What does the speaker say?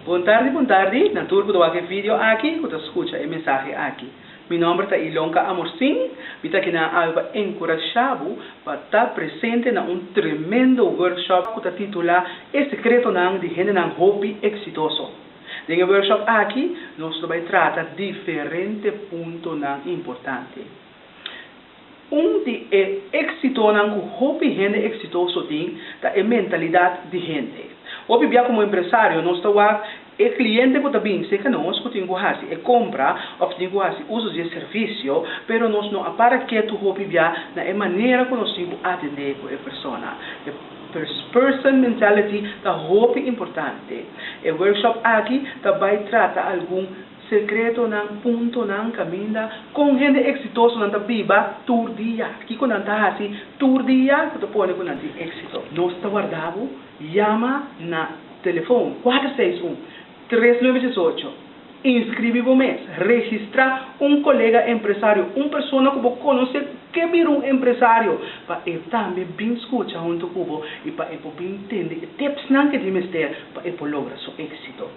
Boa tarde. Na turbo do aqui vídeo aqui, que escuta a mensagem aqui. Meu nome é Ilonka Amorsin, e aqui na Alba encorajado para estar presente na tremendo workshop que está titulado O Secreto de Gente Hobby Exitoso. Nesse workshop aqui, nós vamos tratar diferentes pontos importantes. De êxito que hobby gente exitoso tem, é a mentalidade de gente. Hoje, como empresário, nós estamos o cliente que também se que nós que temos que compra ou temos uso de serviço, pero nós não para que tu hobby na maneira que nós temos atender a pessoa. Person mentality é hobby importante. O workshop aqui vai tratar algum secreto ng punto ng caminho com gente exitoso na biba tour dia. Aqui quando anda assim tour dia, que tu pode quando anda êxito. Nós está guardado, chama na telefone 461-3918. Inscreve o mês, registra colega empresário, pessoa que você conhece que vira empresário, para ele também bem escutar junto com você e para ele bem entender tips que ele tem para ele lograr seu êxito.